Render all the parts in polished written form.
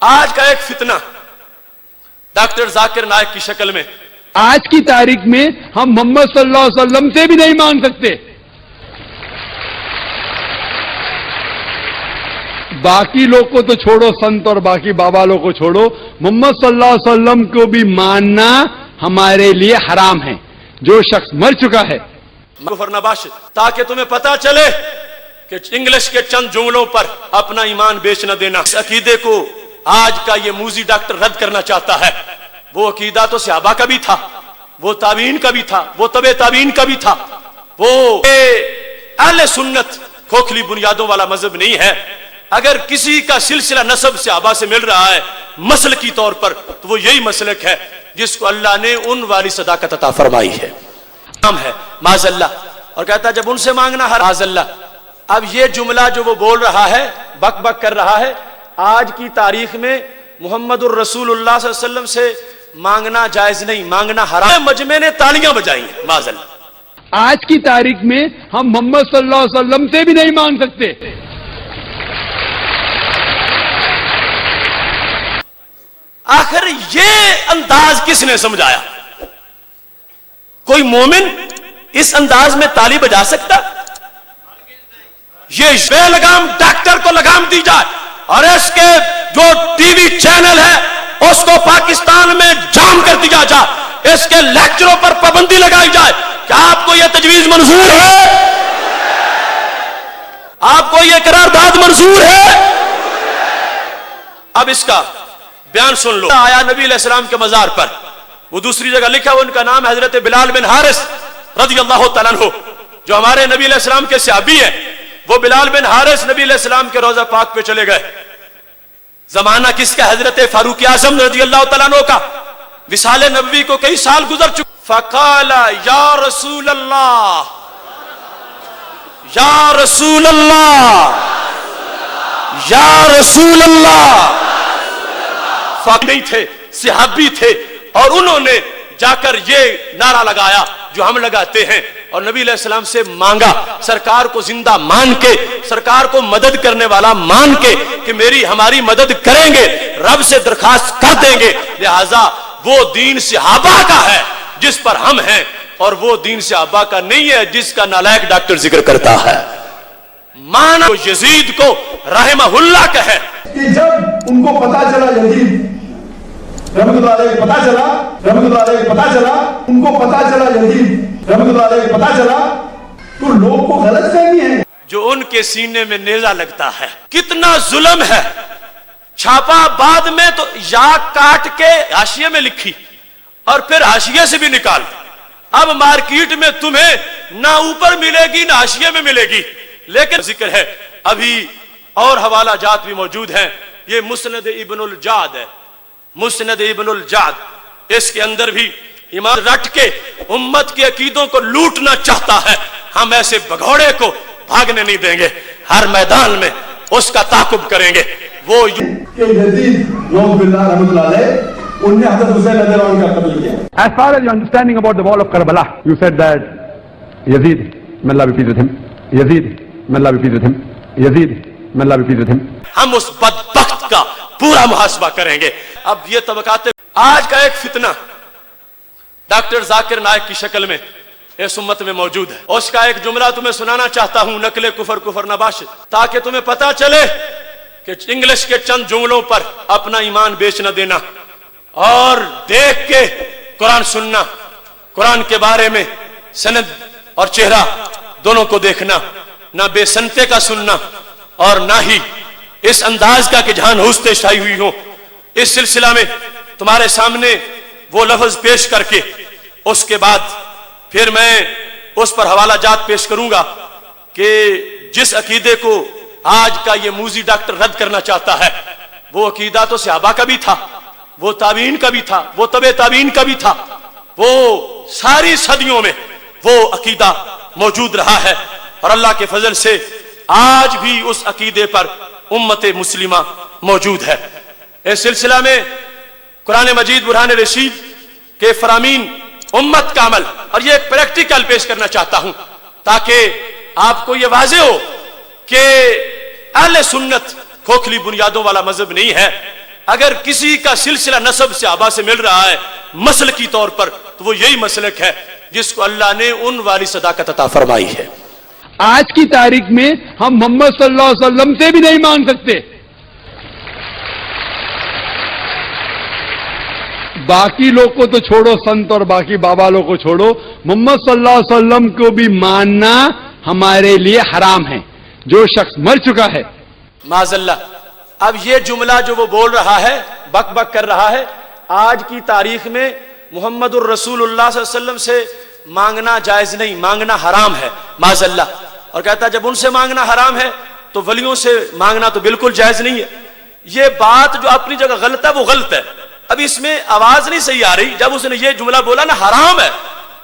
آج کا ایک فتنہ ڈاکٹر ذاکر نائک کی شکل میں آج کی تاریخ میں ہم محمد صلی اللہ علیہ وسلم سے بھی نہیں مانگ سکتے. باقی لوگ کو تو چھوڑو، سنت اور باقی بابا لوگ کو چھوڑو، محمد صلی اللہ علیہ وسلم کو بھی ماننا ہمارے لیے حرام ہے. جو شخص مر چکا ہے کفر نباشد، تاکہ تمہیں پتا چلے کہ انگلش کے چند جملوں پر اپنا ایمان بیچ نہ دینا. اس عقیدے کو آج کا یہ موذی ڈاکٹر رد کرنا چاہتا ہے. وہ عقیدہ تو صحابہ کا بھی تھا، وہ تابعین کا بھی تھا، وہ تبع تابعین کا بھی تھا. وہ اہل سنت کھوکھلی بنیادوں والا مذہب نہیں ہے. اگر کسی کا سلسلہ نسب صحابہ سے مل رہا ہے مسلکی طور پر تو وہ یہی مسلک ہے جس کو اللہ نے ان والی صداقت عطا فرمائی ہے. ہم ہے معاذ اللہ، اور کہتا ہے جب ان سے مانگنا ہے معاذ اللہ. اب یہ جملہ جو وہ بول رہا ہے، بک بک کر رہا ہے، آج کی تاریخ میں محمد الرسول اللہ صلی اللہ علیہ وسلم سے مانگنا جائز نہیں، مانگنا حرام. مجمع نے تالیاں بجائی ہیں معاذ اللہ. آج کی تاریخ میں ہم محمد صلی اللہ علیہ وسلم سے بھی نہیں مانگ سکتے. آخر یہ انداز کس نے سمجھایا؟ کوئی مومن اس انداز میں تالی بجا سکتا؟ یہ بے لگام ڈاکٹر کو لگام دی جائے اور اس کے جو ٹی وی چینل ہے اس کو پاکستان میں جام کر دیا جائے، اس کے لیکچروں پر پابندی لگائی جائے. کیا آپ کو یہ تجویز منظور ہے؟ آپ کو یہ قرارداد منظور ہے؟ اب اس کا بیان سن لو. آیا نبی علیہ السلام کے مزار پر، وہ دوسری جگہ لکھا ہوا ان کا نام حضرت بلال بن حارث رضی اللہ تعالیٰ عنہ، جو ہمارے نبی علیہ السلام کے صحابی ہیں. وہ بلال بن حارث نبی علیہ السلام کے روضہ پاک پہ چلے گئے. زمانہ کس کا؟ حضرت فاروق اعظم رضی اللہ تعالیٰ عنہ کا. وصال نبوی کو کئی سال گزر چکے. فقال یا رسول اللہ، یا رسول اللہ، یا رسول اللہ. نہیں تھے، صحابی تھے، اور انہوں نے جا کر یہ نعرہ لگایا جو ہم لگاتے ہیں، اور نبی علیہ السلام سے مانگا، سرکار کو زندہ مان کے، سرکار کو مدد کرنے والا مان کے کہ میری ہماری مدد کریں گے، رب سے درخواست کر دیں گے. لہذا وہ دین صحابہ کا ہے جس پر ہم ہیں، اور وہ دین صحابہ کا نہیں ہے جس کا نالائق ڈاکٹر ذکر کرتا ہے. مانا یزید کو رحمہ اللہ کا ہے کہ جب ان کو پتا چلا، یزید رحمۃ اللہ علیہ پتا چلا، رحمۃ اللہ علیہ پتا چلا، ان کو پتا چلا، یزید رحمۃ اللہ علیہ پتا چلا، تو لوگ کو غلط فہمی ہے جو ان کے سینے میں نیزہ لگتا ہے. کتنا ظلم ہے. چھاپا بعد میں تو یا کاٹ کے حاشیے میں لکھی اور پھر حاشیے سے بھی نکال. اب مارکیٹ میں تمہیں نہ اوپر ملے گی نہ حاشیے میں ملے گی. لیکن ذکر ہے ابھی اور حوالہ جات بھی موجود ہیں. یہ مسند ابن الجاد ہے، مسند ابن الجاد. اس کے اندر بھی امام رٹ کے امت کے عقیدوں کو لوٹنا چاہتا ہے. ہم ایسے بگوڑے کو بھاگنے نہیں دیں گے، ہر میدان میں اس کا تعاقب کریں گے. وہ کہ یزید نعوذ باللہ رحمۃ اللہ علیہ انہوں نے حضرت حسین رضی اللہ عنہ کا قتل کیا. As far as your understanding about the wall of Karbala, you said that Yazid, may Allah be pleased with him, Yazid, may Allah be pleased with him, Yazid, may Allah be pleased with him. ہم اس بدبخت کا پورا محاسبہ کریں گے. اب یہ طبقات، آج کا ایک فتنہ ڈاکٹر ذاکر نائک کی شکل میں اس امت میں موجود ہے. اس کا ایک جملہ تمہیں سنانا چاہتا ہوں، نقل کفر نباشد، تاکہ تمہیں پتا چلے کہ انگلش کے چند جملوں پر اپنا ایمان بیچ نہ دینا، اور دیکھ کے قرآن سننا، قرآن کے بارے میں سند اور چہرہ دونوں کو دیکھنا، نہ بے سنتے کا سننا اور نہ ہی اس انداز کا کہ جہاں نحوستیں شائع ہوئی ہوں. اس سلسلہ میں تمہارے سامنے وہ لفظ پیش کر کے اس کے بعد پھر میں اس پر حوالہ جات پیش کروں گا کہ جس عقیدے کو آج کا یہ موذی ڈاکٹر رد کرنا چاہتا ہے، وہ عقیدہ تو صحابہ کا بھی تھا، وہ تابعین کا بھی تھا، وہ تبع تابعین کا بھی تھا. وہ ساری صدیوں میں وہ عقیدہ موجود رہا ہے، اور اللہ کے فضل سے آج بھی اس عقیدے پر امت مسلمہ موجود ہے. اس سلسلہ میں قرآن مجید برہان رشید کے فرامین امت کا عمل، اور یہ ایک پریکٹیکل پیش کرنا چاہتا ہوں تاکہ آپ کو یہ واضح ہو کہ اہل سنت کھوکھلی بنیادوں والا مذہب نہیں ہے. اگر کسی کا سلسلہ نسب سے آبا سے مل رہا ہے مسلکی طور پر تو وہ یہی مسلک ہے جس کو اللہ نے ان والی صداقت عطا فرمائی ہے. آج کی تاریخ میں ہم محمد صلی اللہ علیہ وسلم سے بھی نہیں مانگ سکتے. باقی لوگ کو تو چھوڑو، سنت اور باقی بابا لوگ کو چھوڑو، محمد صلی اللہ علیہ وسلم کو بھی ماننا ہمارے لیے حرام ہے. جو شخص مر چکا ہے، معاذ اللہ. اب یہ جملہ جو وہ بول رہا ہے، بک بک کر رہا ہے، آج کی تاریخ میں محمد الرسول اللہ صلی اللہ علیہ وسلم سے مانگنا جائز نہیں، مانگنا حرام ہے معاذ اللہ. اور کہتا ہے جب ان سے مانگنا حرام ہے تو ولیوں سے مانگنا تو بالکل جائز نہیں ہے. یہ بات جو اپنی جگہ غلط ہے وہ غلط ہے. اب اس میں آواز نہیں صحیح آ رہی. جب اس نے یہ جملہ بولا نا حرام ہے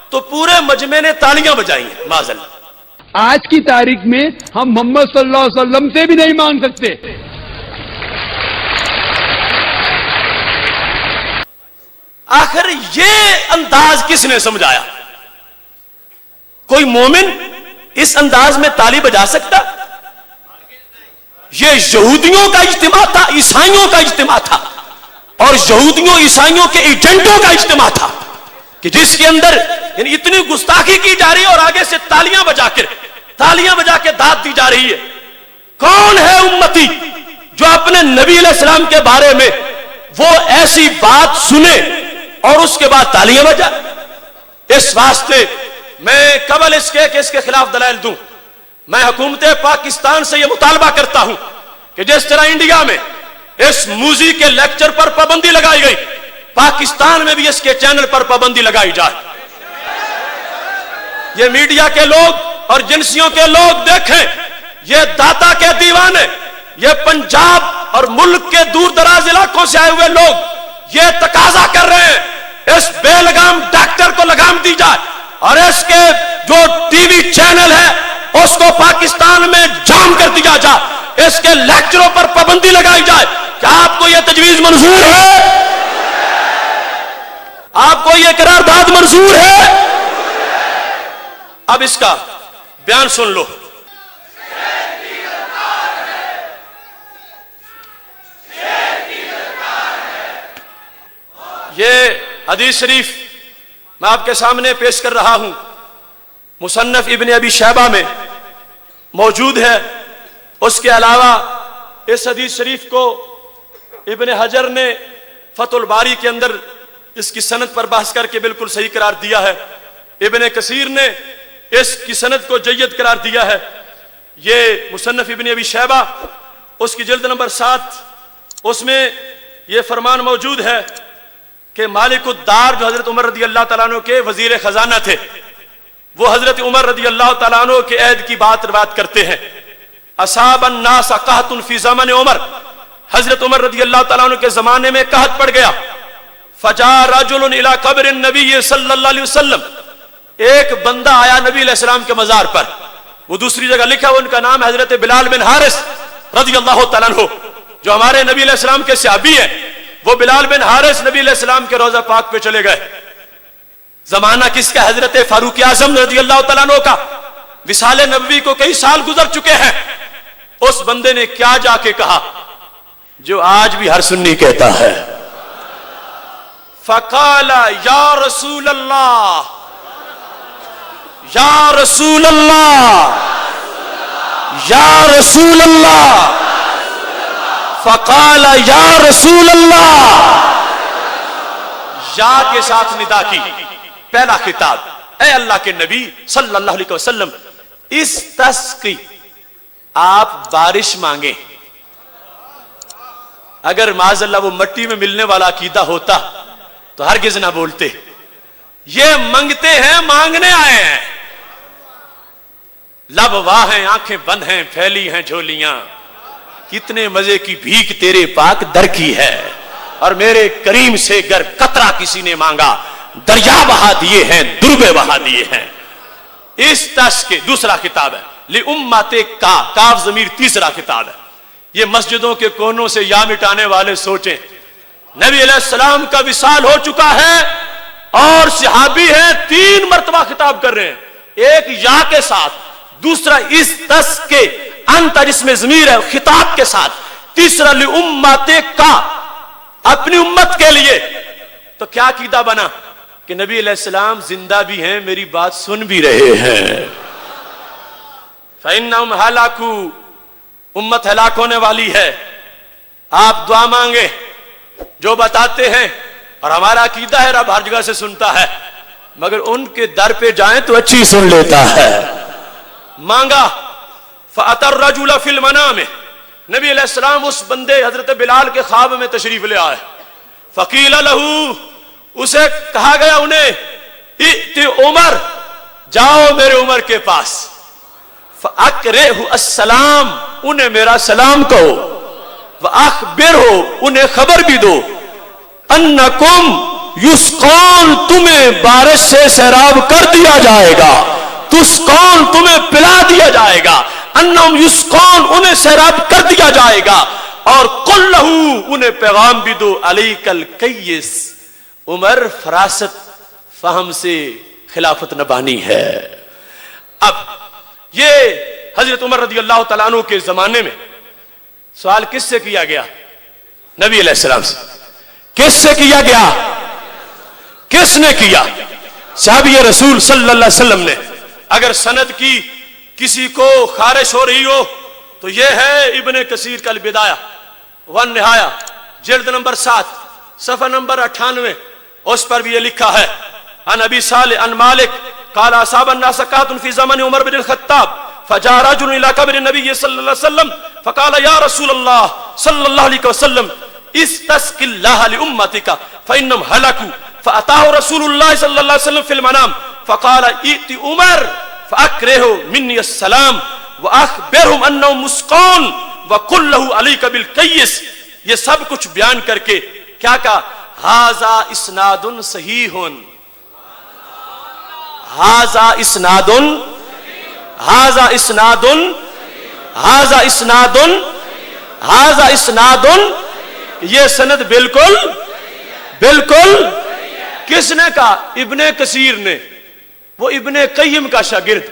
تو پورے مجمع نے تالیاں بجائی ہیں معاذ اللہ. آج کی تاریخ میں ہم محمد صلی اللہ علیہ وسلم سے بھی نہیں مانگ سکتے. آخر یہ انداز کس نے سمجھایا؟ کوئی مومن اس انداز میں تالی بجا سکتا؟ یہ یہودیوں کا اجتماع تھا، عیسائیوں کا اجتماع تھا، اور یہودیوں عیسائیوں کے ایجنٹوں کا اجتماع تھا کہ جس کے اندر یعنی اتنی گستاخی کی جا رہی ہے اور آگے سے تالیاں بجا کے داد دی جا رہی ہے. کون ہے امتی جو اپنے نبی علیہ السلام کے بارے میں وہ ایسی بات سنے اور اس کے بعد تالیاں بجا؟ اس واسطے میں قبل اس کے کہ اس کے خلاف دلائل دوں، میں حکومت پاکستان سے یہ مطالبہ کرتا ہوں کہ جس طرح انڈیا میں اس موزیک کے لیکچر پر پابندی لگائی گئی، پاکستان میں بھی اس کے چینل پر پابندی لگائی جائے. یہ میڈیا کے لوگ اور جنسیوں کے لوگ دیکھیں، یہ داتا کے دیوانے، یہ پنجاب اور ملک کے دور دراز علاقوں سے آئے ہوئے لوگ یہ تقاضا کر رہے ہیں اس بے لگام ڈاکٹر کو لگام دی جائے اور اس کے جو ٹی وی چینل ہے اس کو پاکستان میں جام کر دیا جائے، اس کے لیکچروں پر پابندی لگائی جائے. کیا آپ کو یہ تجویز منظور ہے؟ آپ کو یہ قرارداد منظور ہے؟ اب اس کا بیان سن لو. یہ حدیث شریف میں آپ کے سامنے پیش کر رہا ہوں، مصنف ابن ابی شیبہ میں موجود ہے. اس کے علاوہ اس حدیث شریف کو ابن حجر نے فتح الباری کے اندر اس کی سند پر بحث کر کے بالکل صحیح قرار دیا ہے. ابن کثیر نے اس کی سند کو جید قرار دیا ہے. یہ مصنف ابن ابی شیبہ اس کی جلد نمبر 7 اس میں یہ فرمان موجود ہے کہ مالک الدار جو حضرت عمر رضی اللہ تعالیٰ عنہ کے وزیر خزانہ تھے، وہ حضرت عمر رضی اللہ تعالیٰ عنہ کے عہد کی بات روایت کرتے ہیں. اصاب الناس قحط فی زمن عمر، حضرت عمر رضی اللہ تعالیٰ عنہ کے زمانے میں قحط پڑ گیا. فجاء رجل الی قبر النبی صلی اللہ علیہ وسلم، ایک بندہ آیا نبی علیہ السلام کے مزار پر. وہ دوسری جگہ لکھا ہوا ان کا نام حضرت بلال بن حارث رضی اللہ تعالیٰ عنہ جو ہمارے نبی علیہ السلام کے صحابی ہیں. وہ بلال بن حارث نبی علیہ السلام کے روضہ پاک پہ چلے گئے. زمانہ کس کا؟ حضرت فاروق اعظم رضی اللہ تعالیٰ عنہ کا. وصال نبوی کو کئی سال گزر چکے ہیں. اس بندے نے کیا جا کے کہا جو آج بھی ہر سنی کہتا ہے؟ فقال یا رسول اللہ، یا رسول اللہ، یا رسول اللہ. فقال یا رسول اللہ، یا کے ساتھ ندا کی. پہلا خطاب، اے اللہ کے نبی صلی اللہ علیہ وسلم، اس تسقی آپ بارش مانگیں. اگر معاذ اللہ وہ مٹی میں ملنے والا عقیدہ ہوتا تو ہرگز نہ بولتے. یہ منگتے ہیں، مانگنے آئے ہیں. لب واہ ہیں، آنکھیں بند ہیں، پھیلی ہیں جھولیاں. کتنے مزے کی بھیک تیرے پاک در کی ہے، اور میرے کریم سے گر قطرہ کسی نے مانگا دریا بہا دیے ہیں، دربے بہا دیے ہیں. اس تس کے دوسرا خطاب ہے لِأُمَّتِ کاف ضمیر تیسرا خطاب ہے. یہ مسجدوں کے کونوں سے یا مٹانے والے سوچیں، نبی علیہ السلام کا وصال ہو چکا ہے اور صحابی ہیں 3 مرتبہ خطاب کر رہے ہیں، ایک یا کے ساتھ، دوسرا اس تس کے انت جس میں ضمیر ہے خطاب کے ساتھ، تیسرا لِأُمَّتِ کا اپنی امت کے لیے. تو کیا عقیدہ بنا کہ نبی علیہ السلام زندہ بھی ہیں, میری بات سن بھی رہے ہیں. فَإِنَّهُمْ هَلَكُوا, امت ہلاک ہونے والی ہے. آپ دعا مانگے جو بتاتے ہیں, اور ہمارا عقیدہ ہے رب ہر جگہ سے سنتا ہے, مگر ان کے در پہ جائیں تو اچھی سن لیتا ہے. مانگا فَأَتَى الرَّجُلَ فِي الْمَنَامِ, نبی علیہ السلام اس بندے حضرت بلال کے خواب میں تشریف لے آئے. فَقِيلَ لَهُ, اسے کہا گیا انہیں, ائت عمر, جاؤ میرے عمر کے پاس. فَأَقْرِئْهُ السلام, انہیں میرا سلام کہو. وَأَخْبِرْهُ, انہیں خبر بھی دو. أَنَّكُمْ يُسْقَوْنَ, تمہیں بارش سے سیراب کر دیا جائے گا. تُسْقَوْنَ, تمہیں پلا دیا جائے گا. أَنَّهُمْ يُسْقَوْنَ, انہیں سیراب کر دیا جائے گا. اور قُلْ لَهُ, انہیں پیغام بھی دو, عَلَيْكَ الْكَيِّسِ, عمر فراست فہم سے خلافت نبانی ہے. اب یہ حضرت عمر رضی اللہ تعالیٰ عنہ کے زمانے میں سوال کس سے کیا گیا؟ نبی علیہ السلام سے. کس سے کیا گیا؟ کس نے کیا؟ صحابی رسول صلی اللہ علیہ وسلم نے. اگر سند کی کسی کو خارش ہو رہی ہو تو یہ ہے ابن کثیر کا البدایہ والنہایہ, جلد نمبر 7 صفحہ نمبر 98, اس پر بھی یہ لکھا ہے. عن ابی صالح عن مالک قال اصاب الناس سکات فی زمن عمر بن الخطاب فجاء رجل الى قبر النبي صلی اللہ علیہ وسلم فقال یا رسول اللہ صلی اللہ علیہ وسلم استسق اللہ لامتک فانهم هلكوا فاتاه رسول الله صلی اللہ علیہ وسلم في المنام فقال ائت عمر فاقره مني السلام واخبرهم انهم مسقون وقل له عليك بالكيس. یہ سب کچھ بیان کر کے کیا کہا؟ ھذا اسناد صحیح, ھذا اسناد, ھذا اسناد, ھذا اسناد, ھذا اسناد, یہ سند بالکل بالکل. کس نے کہا؟ ابن کثیر نے. وہ ابن قیم کا شاگرد,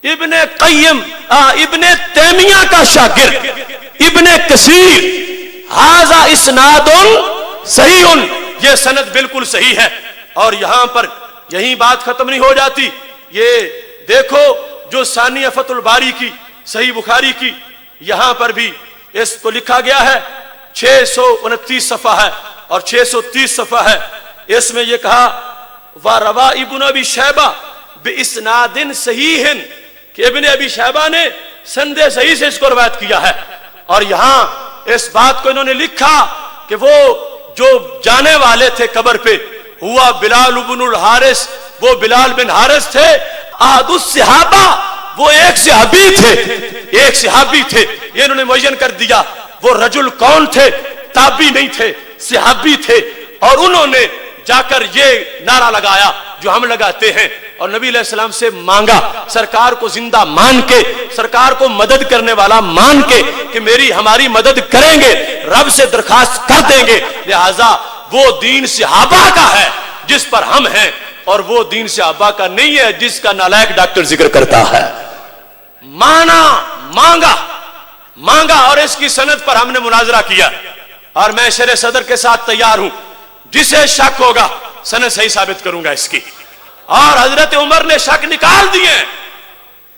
ابن قیم ابن تیمیہ کا شاگرد ابن کثیر. ھذا اسناد صحیح, یہ سند بالکل صحیح ہے. اور یہاں پر یہی بات ختم نہیں ہو جاتی. یہ دیکھو جو ثانیہ فتح الباری کی صحیح بخاری کی, یہاں پر بھی اس کو لکھا گیا ہے 629 صفحہ ہے اور 630 صفحہ ہے. اس میں یہ کہا وَرَوَا ابن ابی شیبہ بِإِسْنَادٍ صحیح, کہ ابن ابی شیبہ نے سند صحیح سے اس کو روایت کیا ہے. اور یہاں اس بات کو انہوں نے لکھا کہ وہ جو جانے والے تھے قبر پہ ہوا بلال بن الحارث, وہ بلال بن حارث تھے. احد الصحابہ, وہ ایک صحابی تھے, ایک صحابی تھے. یہ انہوں نے معین کر دیا. وہ رجل کون تھے؟ تابعی نہیں تھے, صحابی تھے. اور انہوں نے جا کر یہ نعرہ لگایا جو ہم لگاتے ہیں, اور نبی علیہ السلام سے مانگا, سرکار کو زندہ مان کے, سرکار کو مدد کرنے والا مان کے کہ میری ہماری مدد کریں گے, رب سے درخواست کر دیں گے. لہذا وہ دین صحابہ کا ہے جس پر ہم ہیں, اور وہ دین صحابہ کا نہیں ہے جس کا نالائق ڈاکٹر ذکر کرتا ہے. مانا, مانگا, مانگا, اور اس کی سند پر ہم نے مناظرہ کیا, اور میں شرح صدر کے ساتھ تیار ہوں. جسے شک ہوگا سند صحیح ثابت کروں گا اس کی. اور حضرت عمر نے شک نکال دیے,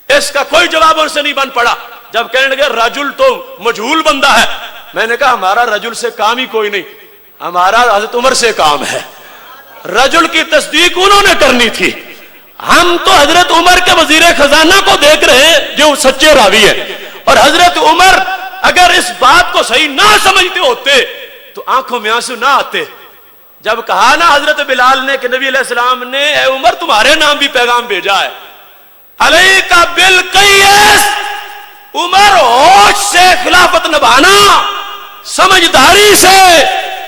اس کا کوئی جواب ان سے نہیں بن پڑا. جب کہنے لگے رجل تو مجہول بندہ ہے, میں نے کہا ہمارا رجل سے کام ہی کوئی نہیں, ہمارا حضرت عمر سے کام ہے. رجل کی تصدیق انہوں نے کرنی تھی. ہم تو حضرت عمر کے وزیر خزانہ کو دیکھ رہے ہیں جو سچے راوی ہے, اور حضرت عمر اگر اس بات کو صحیح نہ سمجھتے ہوتے تو آنکھوں میں آنسو نہ آتے. جب کہا نا حضرت بلال نے کہ نبی علیہ السلام نے اے عمر تمہارے نام بھی پیغام بھیجا ہے, علیک بالقیس, عمر ہوش سے خلافت نبھانا,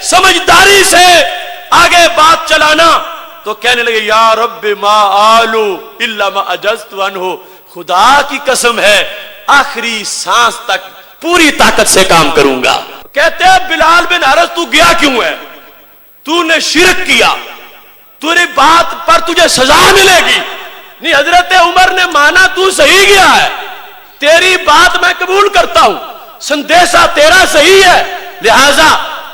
سمجھداری سے آگے بات چلانا. تو کہنے لگے یا رب ما آلو الا ما اجزت عنہ, خدا کی قسم ہے آخری سانس تک پوری طاقت سے کام کروں گا. کہتے ہیں بلال بن حارث تو گیا کیوں ہے؟ تو نے شرک کیا, تیری بات پر تجھے سزا ملے گی. نہیں, حضرت عمر نے مانا تو صحیح گیا ہے, تیری بات میں قبول کرتا ہوں, سندیشہ تیرا صحیح ہے, لہذا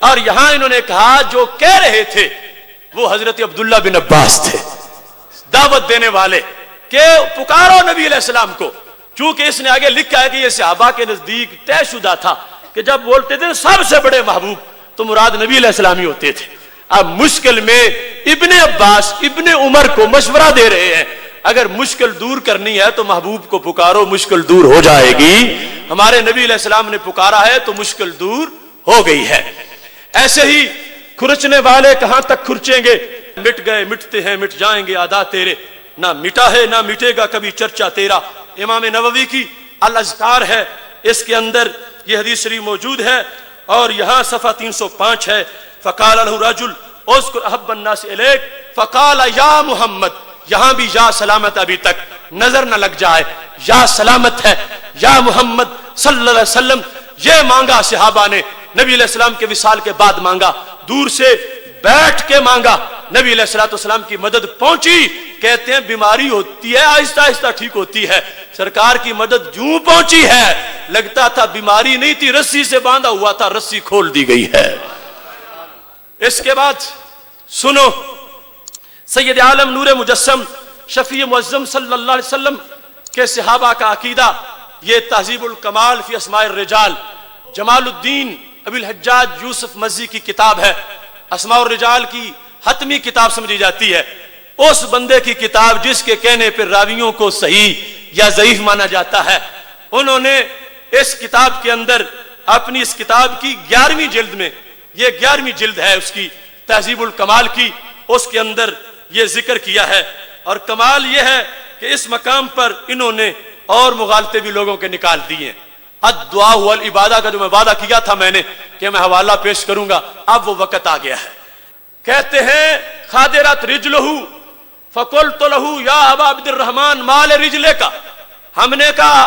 اور یہاں انہوں نے کہا جو کہہ رہے تھے وہ حضرت عبداللہ بن عباس تھے، دعوت دینے والے کہ پکارو نبی علیہ السلام کو، چونکہ اس نے آگے لکھا ہے کہ یہ صحابہ کے نزدیک طے شدہ تھا کہ جب بولتے تھے سب سے بڑے محبوب تو مراد نبی علیہ السلام ہی ہوتے تھے۔ اب مشکل میں ابن عباس ابن عمر کو مشورہ دے رہے ہیں، اگر مشکل دور کرنی ہے تو محبوب کو پکارو، مشکل دور ہو جائے گی۔ ہمارے نبی علیہ السلام نے پکارا ہے تو مشکل دور ہو گئی ہے۔ ایسے ہی کھرچنے والے کہاں تک کھرچیں گے، مٹ گئے مٹتے ہیں مٹ جائیں گے عدا تیرے، نہ مٹا ہے نہ مٹے گا کبھی چرچا تیرا۔ امام نووی کی الاذکار ہے، اس کے اندر یہ حدیث شریف موجود ہے، اور یہاں صفحہ 305 ہے۔ فقال له رجل اذكر احب الناس الیک فقال یا محمد، یہاں بھی یا سلامت ابھی تک نظر نہ لگ جائے، یا سلامت ہے، یا محمد صلی اللہ علیہ وسلم۔ یہ مانگا صحابہ نے، نبی علیہ السلام کے وصال کے بعد مانگا، دور سے بیٹھ کے مانگا، نبی علیہ السلام کی مدد پہنچی۔ کہتے ہیں بیماری ہوتی ہے آہستہ آہستہ ٹھیک ہوتی ہے، سرکار کی مدد جوں پہنچی ہے لگتا تھا بیماری نہیں تھی، رسی سے باندھا ہوا تھا، رسی کھول دی گئی ہے۔ اس کے بعد سنو، سید عالم نور مجسم شفیع معظم صلی اللہ علیہ وسلم کے صحابہ کا عقیدہ، یہ تہذیب الکمال فی اسماء الرجال، جمال الدین ابی الحجاج یوسف مزی کی کتاب ہے، اسماء الرجال کی حتمی کتاب سمجھی جاتی ہے، اس بندے کی کتاب جس کے کہنے پر راویوں کو صحیح یا ضعیف مانا جاتا ہے۔ انہوں نے اس کتاب کے اندر اپنی اس کتاب کی 11ویں جلد میں، یہ 11ویں جلد ہے اس کی تہذیب الکمال کی، اس کے اندر یہ ذکر کیا ہے۔ اور کمال یہ ہے کہ اس مقام پر انہوں نے اور مغالطے بھی لوگوں کے نکال دیے۔ الدعاء والعبادہ کا جو میں وعدہ کیا تھا میں نے کہ میں حوالہ پیش کروں گا، اب وہ وقت آ گیا ہے۔ کہتے ہیں خادرت رجلہ فقلت لہ یا ابا عبد الرحمن مال رجلے کا، ہم نے کہا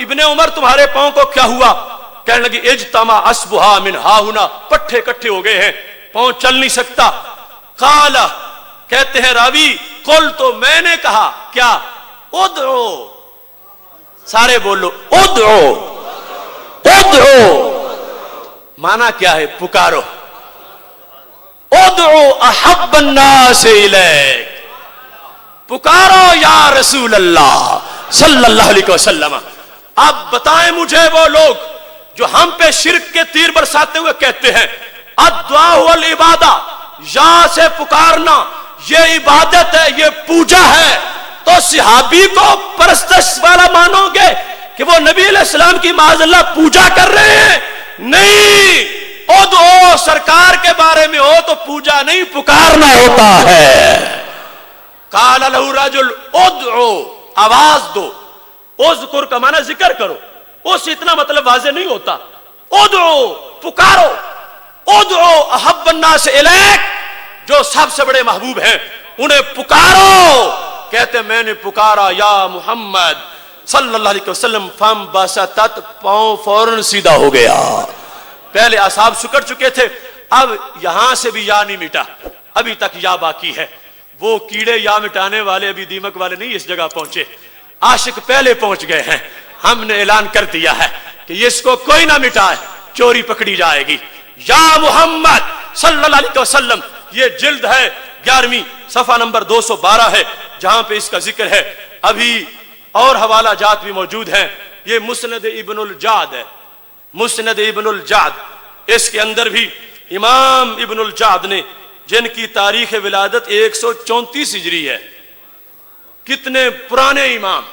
ابن عمر تمہارے پاؤں کو کیا ہوا؟ کہنے لگی اجتمع اسبھا من ہا ہنا، پٹھے کٹھے ہو گئے ہیں، پاؤں چل نہیں سکتا۔ قال، کہتے ہیں راوی، قل تو میں نے کہا کیا؟ ادعو، سارے بولو ادعو، ادعو مانا کیا ہے؟ پکارو، ادعو احب الناس الیک، پکارو یا رسول اللہ صلی اللہ علیہ وسلم۔ اب بتائیں مجھے وہ لوگ جو ہم پہ شرک کے تیر برساتے ہوئے کہتے ہیں الدعاء والعبادہ، یا سے پکارنا یہ عبادت ہے، یہ پوجا ہے، تو صحابی کو پرستش والا مانو گے کہ وہ نبی علیہ السلام کی معاذ اللہ پوجا کر رہے ہیں؟ نہیں، ادعو سرکار کے بارے میں ہو تو پوجا نہیں پکارنا ہوتا ہے۔ قال لہ رجل ادعو، آواز دو، اذکر کا معنی ذکر کرو، اس اتنا مطلب واضح نہیں ہوتا، ادعو پکارو، ادعو احب الناس الیک، جو سب سے بڑے محبوب ہیں انہیں پکارو۔ کہتے میں نے پکارا یا محمد صلی اللہ علیہ وسلم، فم بسطت، پاؤں فوراً سیدھا ہو گیا۔ پہلے اصحاب سکڑ چکے تھے، اب یہاں سے بھی یا نہیں مٹا، ابھی تک یا باقی ہے۔ وہ کیڑے یا مٹانے والے ابھی دیمک والے نہیں اس جگہ پہنچے، عاشق پہلے پہنچ گئے ہیں۔ ہم نے اعلان کر دیا ہے کہ اس کو کوئی نہ مٹائے، چوری پکڑی جائے گی۔ یا محمد صلی اللہ علیہ وسلم، یہ جلد ہے 11ویں، صفحہ نمبر 212 ہے جہاں پہ اس کا ذکر ہے۔ ابھی اور حوالہ جات بھی موجود ہیں، یہ مسند ابن الجاد ہے، مسند ابن الجاد، اس کے اندر بھی امام ابن الجاد نے، جن کی تاریخ ولادت 134 ہجری ہے، کتنے پرانے امام،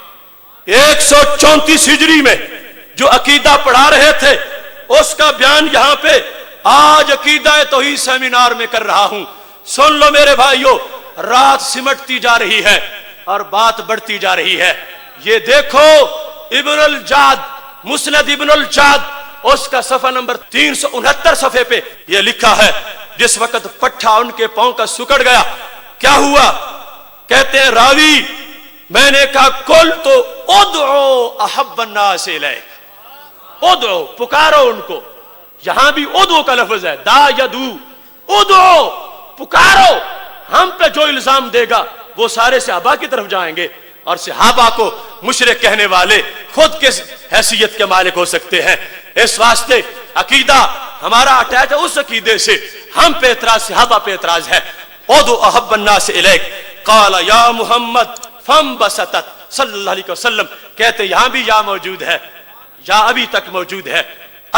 134 ہجری میں جو عقیدہ پڑھا رہے تھے اس کا بیان یہاں پہ آج عقیدہ توحید سیمینار میں کر رہا ہوں۔ سن لو میرے بھائیو، رات سمٹتی جا رہی ہے اور بات بڑھتی جا رہی ہے۔ یہ دیکھو ابن الجاد، مسند ابن الجاد، اس کا صفحہ نمبر 369 صفحے پہ یہ لکھا ہے، جس وقت پٹھا ان کے پاؤں کا سکڑ گیا کیا ہوا؟ کہتے ہیں راوی، میں نے کہا کل تو ادعو احب الناس الیک، ادعو پکارو ان کو، یہاں بھی ادعو کا لفظ ہے، دا یدو، ادعو پکارو۔ ہم پہ جو الزام دے گا وہ سارے صحابہ کی طرف جائیں گے، اور صحابہ کو مشرک کہنے والے خود کس حیثیت کے مالک ہو سکتے ہیں؟ اس واسطے عقیدہ ہمارا اٹیچ ہے اس عقیدے سے. ہم پہ اعتراض صحابہ پہ اعتراض ہے. اودو احب الناس الیک قال یا محمد فانبسطت صلی اللہ علیہ وسلم. کہتے یہاں بھی یا موجود ہے, یا ابھی تک موجود ہے,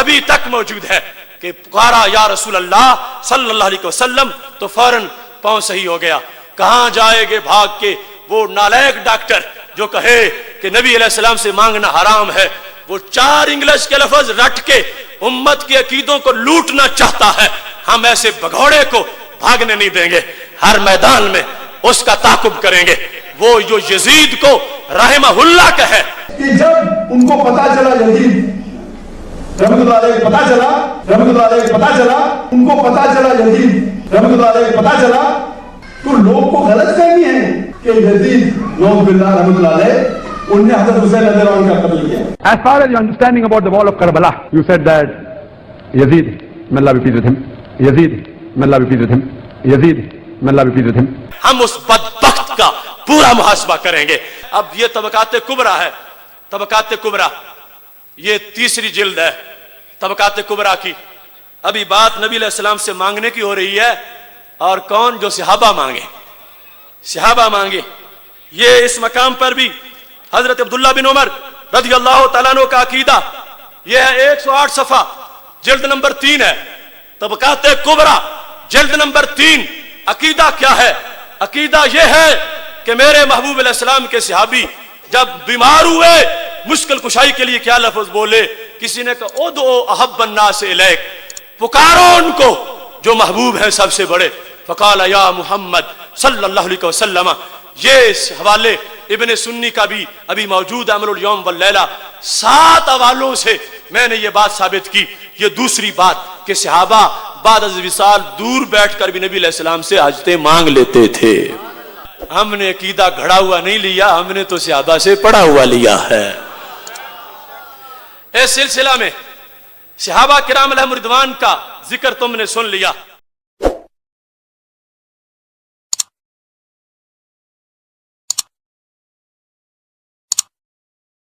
ابھی تک موجود ہے کہ پکارا یا رسول اللہ صلی اللہ علیہ وسلم تو فوراً پاؤں صحیح ہو گیا. کہاں جائے گے بھاگ کے وہ نالائق ڈاکٹر جو کہے کہ نبی علیہ السلام سے مانگنا حرام ہے. وہ 4 انگلش کے لفظ رٹ کے امت کے عقیدوں کو لوٹنا چاہتا ہے. ہم ایسے بگوڑے کو بھاگنے نہیں دیں گے, ہر میدان میں اس کا تعاقب کریں گے. وہ جو یزید کو رحمہ اللہ کہے کہ جب ان کو پتا چلا یزید رحمۃ اللہ علیہ پتا چلا, رحمۃ اللہ علیہ پتا چلا, ان کو پتا چلا یزید رحمۃ اللہ علیہ پتا چلا, تو لوگ کو غلط فہمی ہے کہ یزید نعوذ باللہ رحمۃ اللہ علیہ ان نے حضرت حسین رضی اللہ عنہ کا قتل کیا. As far as your understanding about the wall of Karbala, you said that Yazid, may Allah be pleased with him, Yazid, may Allah be pleased with him, Yazid, may Allah be pleased with him. ہم اس بدبخت کا پورا محاسبہ کریں گے. اب یہ طبقات کبریٰ ہے, طبقات کبریٰ یہ 3ری جلد ہے طبقات کبریٰ کی. ابھی بات نبی علیہ السلام سے مانگنے کی ہو رہی ہے, اور کون جو صحابہ مانگے, صحابہ مانگے. یہ اس مقام پر بھی حضرت عبداللہ بن عمر رضی اللہ تعالیٰ عنہ کا عقیدہ یہ ہے 108 صفحہ, جلد نمبر 3 ہے طبقات کبریٰ جلد نمبر 3. عقیدہ کیا ہے؟ عقیدہ یہ ہے کہ میرے محبوب علیہ السلام کے صحابی جب بیمار ہوئے مشکل کشائی کے لیے کیا لفظ بولے؟ کسی نے کہا ادعو احب الناس الیک, پکارو ان کو جو محبوب ہیں سب سے بڑے. فقال یا محمد صلی اللہ علیہ وسلم. یہ حوالے ابن سنی کا بھی ابھی موجود عمل الیوم واللیلہ. 7 حوالوں سے میں نے یہ بات ثابت کی. یہ دوسری بات کہ صحابہ بعد از وصال دور بیٹھ کر بھی نبی علیہ السلام سے حاجتیں مانگ لیتے تھے. ہم نے عقیدہ گھڑا ہوا نہیں لیا, ہم نے تو صحابہ سے پڑھا ہوا لیا ہے. اس سلسلہ میں صحابہ کرام علیہم رضوان کا ذکر تم نے سن لیا.